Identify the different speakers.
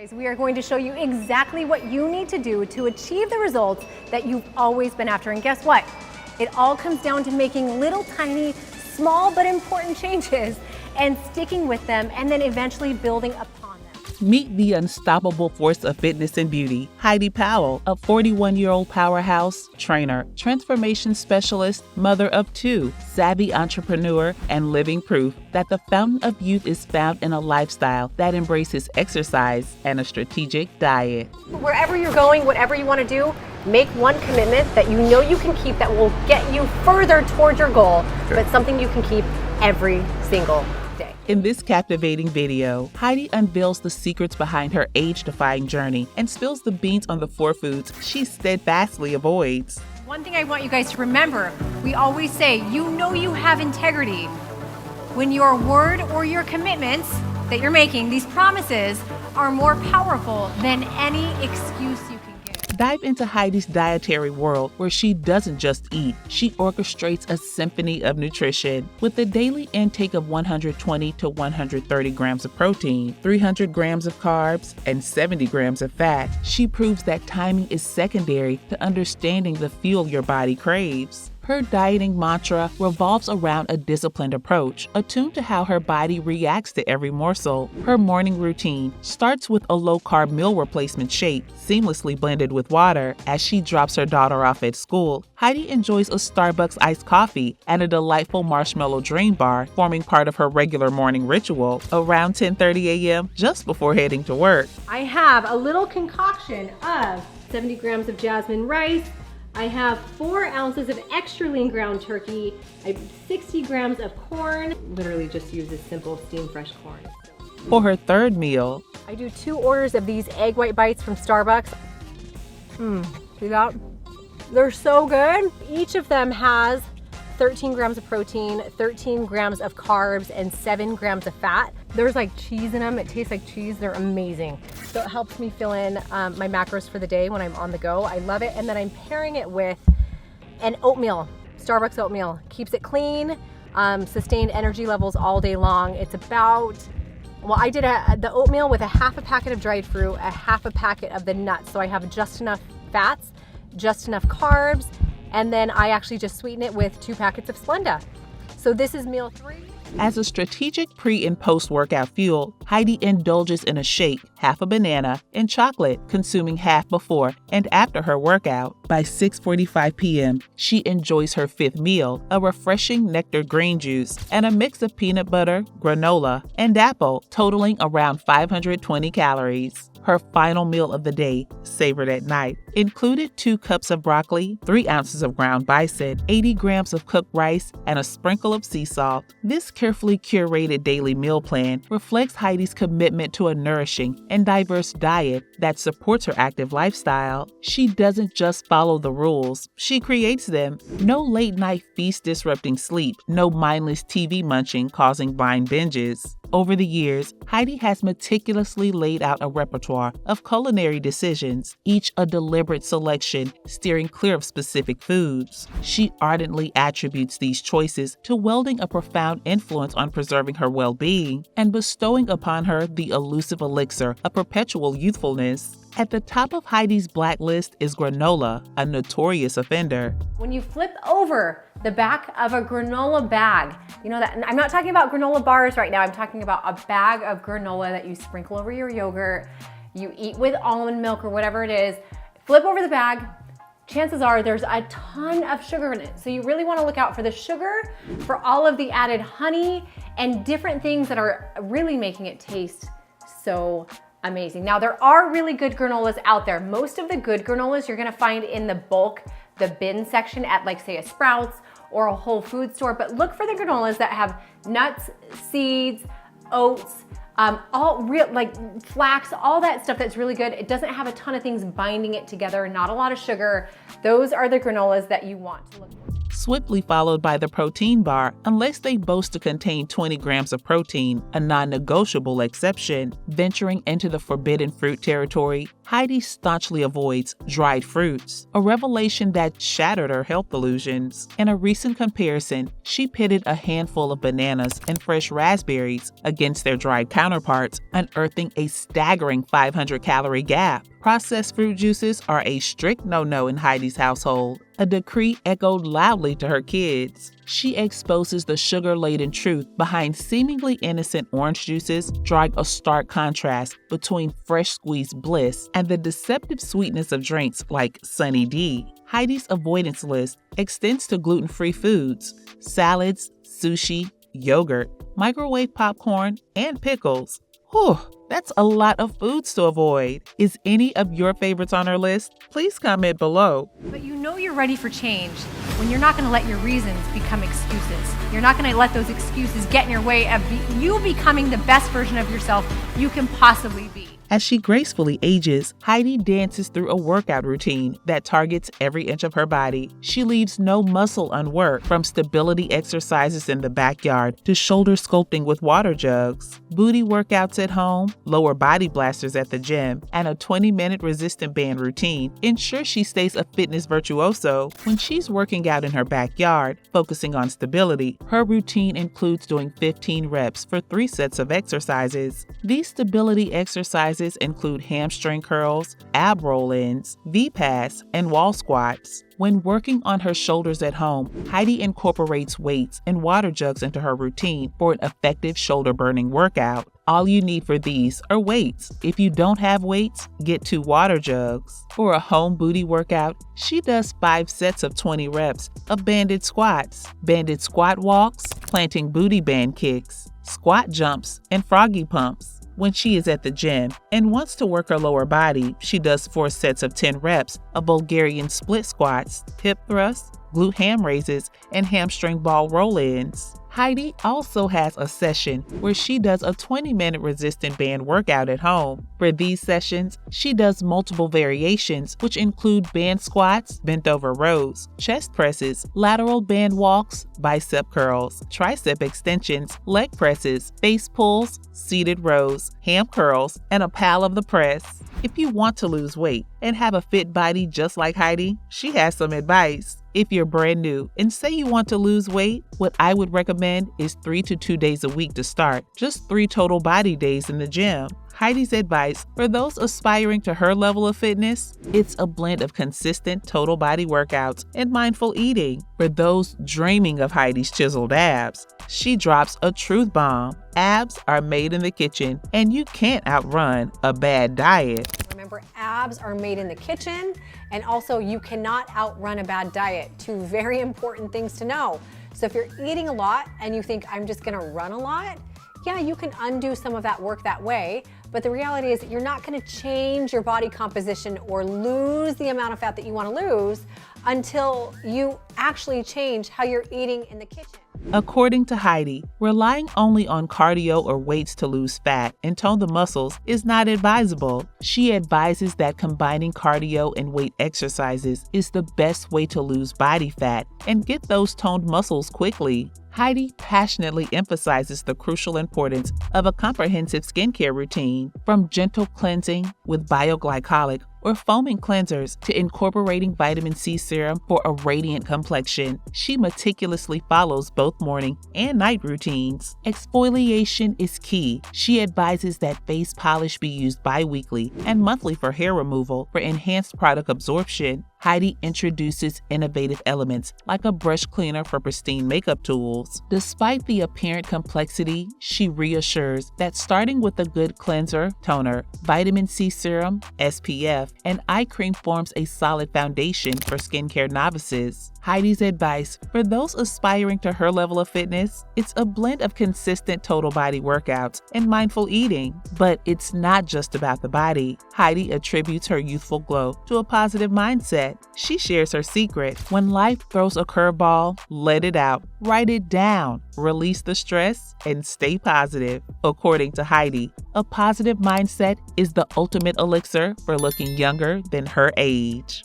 Speaker 1: Guys, we are going to show you exactly what you need to do to achieve the results that you've always been after. And guess what? It all comes down to making little tiny, small but important changes and sticking with them, and then eventually building upon them.
Speaker 2: Meet the unstoppable force of fitness and beauty, Heidi Powell, a 41-year-old powerhouse, trainer, transformation specialist, mother of two, savvy entrepreneur, and living proof that the fountain of youth is found in a lifestyle that embraces exercise and a strategic diet.
Speaker 1: Wherever you're going, whatever you want to do, make one commitment that you know you can keep that will get you further towards your goal, but something you can keep every single day.
Speaker 2: In this captivating video, Heidi unveils the secrets behind her age-defying journey and spills the beans on the 4 foods she steadfastly avoids.
Speaker 1: One thing I want you guys to remember, we always say, you know you have integrity when your word or your commitments that you're making, these promises, are more powerful than any excuse you can give.
Speaker 2: Dive into Heidi's dietary world where she doesn't just eat, she orchestrates a symphony of nutrition with a daily intake of 120 to 130 grams of protein, 300 grams of carbs, and 70 grams of fat. She proves that timing is secondary to understanding the fuel your body craves. Her dieting mantra revolves around a disciplined approach, attuned to how her body reacts to every morsel. Her morning routine starts with a low-carb meal replacement shake, seamlessly blended with water. As she drops her daughter off at school, Heidi enjoys a Starbucks iced coffee and a delightful marshmallow dream bar, forming part of her regular morning ritual. Around 10:30 a.m., just before heading to work,
Speaker 1: I have a little concoction of 70 grams of jasmine rice. I have 4 ounces of extra lean ground turkey. I have 60 grams of corn. Literally just use this simple steamed fresh corn.
Speaker 2: for her third meal,
Speaker 1: I do 2 orders of these egg white bites from Starbucks. See that? They're so good. Each of them has 13 grams of protein, 13 grams of carbs, and 7 grams of fat. There's like cheese in them. It tastes like cheese. They're amazing. So it helps me fill in my macros for the day when I'm on the go. I love it. And then I'm pairing it with an oatmeal, Starbucks oatmeal. Keeps it clean, sustained energy levels all day long. It's about, well, I did the oatmeal with a half a packet of dried fruit, a half a packet of the nuts. So I have just enough fats, just enough carbs, and then I actually just sweeten it with 2 packets of Splenda. So this is meal 3.
Speaker 2: as a strategic pre- and post-workout fuel, Heidi indulges in a shake, half a banana, and chocolate, consuming half before and after her workout. By 6:45 p.m., she enjoys her 5th meal, a refreshing nectar green juice, and a mix of peanut butter, granola, and apple, totaling around 520 calories. Her final meal of the day, savored at night, included 2 cups of broccoli, 3 ounces of ground bison, 80 grams of cooked rice, and a sprinkle of sea salt. This carefully curated daily meal plan reflects Heidi's commitment to a nourishing and diverse diet that supports her active lifestyle. She doesn't just follow the rules, she creates them. No late-night feast disrupting sleep, no mindless TV munching causing blind binges. Over the years, Heidi has meticulously laid out a repertoire of culinary decisions, each a deliberate selection, steering clear of specific foods. She ardently attributes these choices to wielding a profound influence on preserving her well-being and bestowing upon her the elusive elixir of perpetual youthfulness. At the top of Heidi's blacklist is granola, a notorious offender.
Speaker 1: When you flip over the back of a granola bag, you know that, I'm not talking about granola bars right now, I'm talking about a bag of granola that you sprinkle over your yogurt, you eat with almond milk or whatever it is. Flip over the bag, chances are there's a ton of sugar in it. So you really want to look out for the sugar, for all of the added honey and different things that are really making it taste so amazing. Now there are really good granolas out there. Most of the good granolas you're gonna find in the bulk, the bin section at like say a Sprouts or a Whole Foods store, but look for the granolas that have nuts, seeds, oats, all real, like flax, all that stuff that's really good. It doesn't have a ton of things binding it together, not a lot of sugar. Those are the granolas that you want to look for.
Speaker 2: swiftly followed by the protein bar unless they boast to contain 20 grams of protein, a non-negotiable exception. Venturing into the forbidden fruit territory, Heidi staunchly avoids dried fruits, a revelation that shattered her health illusions. In a recent comparison, she pitted a handful of bananas and fresh raspberries against their dried counterparts, unearthing a staggering 500-calorie gap. Processed fruit juices are a strict no-no in Heidi's household, a decree echoed loudly to her kids. She exposes the sugar-laden truth behind seemingly innocent orange juices, drawing a stark contrast between fresh squeezed bliss and the deceptive sweetness of drinks like Sunny D. Heidi's avoidance list extends to gluten-free foods, salads, sushi, yogurt, microwave popcorn, and pickles. Whew, that's a lot of foods to avoid. Is any of your favorites on our list? Please comment below.
Speaker 1: But you know you're ready for change when you're not going to let your reasons become excuses. You're not going to let those excuses get in your way of you becoming the best version of yourself you can possibly be.
Speaker 2: As she gracefully ages, Heidi dances through a workout routine that targets every inch of her body. She leaves no muscle unworked, from stability exercises in the backyard to shoulder sculpting with water jugs, booty workouts at home, lower body blasters at the gym, and a 20-minute resistant band routine ensure she stays a fitness virtuoso. When she's working out in her backyard, focusing on stability, her routine includes doing 15 reps for 3 sets of exercises. These stability exercises include hamstring curls, ab roll-ins, V-pass, and wall squats. When working on her shoulders at home, Heidi incorporates weights and water jugs into her routine for an effective shoulder-burning workout. All you need for these are weights. If you don't have weights, get 2 water jugs. For a home booty workout, she does 5 sets of 20 reps of banded squats, banded squat walks, planting booty band kicks, squat jumps, and froggy pumps. When she is at the gym and wants to work her lower body, she does 4 sets of 10 reps of Bulgarian split squats, hip thrusts, glute ham raises, and hamstring ball roll-ins. Heidi also has a session where she does a 20-minute resistant band workout at home. For these sessions, she does multiple variations, which include band squats, bent over rows, chest presses, lateral band walks, bicep curls, tricep extensions, leg presses, face pulls, seated rows, ham curls, and a pal of the press. If you want to lose weight and have a fit body just like Heidi, she has some advice. If you're brand new and say you want to lose weight, what I would recommend is 3 to 2 days a week to start, just 3 total body days in the gym. Heidi's advice for those aspiring to her level of fitness, it's a blend of consistent total body workouts and mindful eating. For those dreaming of Heidi's chiseled abs, she drops a truth bomb. Abs are made in the kitchen, and you can't outrun a bad diet.
Speaker 1: Remember, abs are made in the kitchen, and also you cannot outrun a bad diet. 2 very important things to know. So if you're eating a lot and you think I'm just gonna run a lot, yeah, you can undo some of that work that way, but the reality is that you're not gonna change your body composition or lose the amount of fat that you wanna lose until you actually change how you're eating in the kitchen.
Speaker 2: According to Heidi, relying only on cardio or weights to lose fat and tone the muscles is not advisable. She advises that combining cardio and weight exercises is the best way to lose body fat and get those toned muscles quickly. Heidi passionately emphasizes the crucial importance of a comprehensive skincare routine, from gentle cleansing with bioglycolic or foaming cleansers to incorporating vitamin C serum for a radiant complexion. She meticulously follows both morning and night routines. Exfoliation is key. She advises that face polish be used bi-weekly and monthly for hair removal for enhanced product absorption. Heidi introduces innovative elements like a brush cleaner for pristine makeup tools. Despite the apparent complexity, she reassures that starting with a good cleanser, toner, vitamin C serum, SPF, and eye cream forms a solid foundation for skincare novices. Heidi's advice for those aspiring to her level of fitness, it's a blend of consistent total body workouts and mindful eating. But it's not just about the body. Heidi attributes her youthful glow to a positive mindset. She shares her secret. When life throws a curveball, let it out, write it down, release the stress, and stay positive. According to Heidi, a positive mindset is the ultimate elixir for looking younger than her age.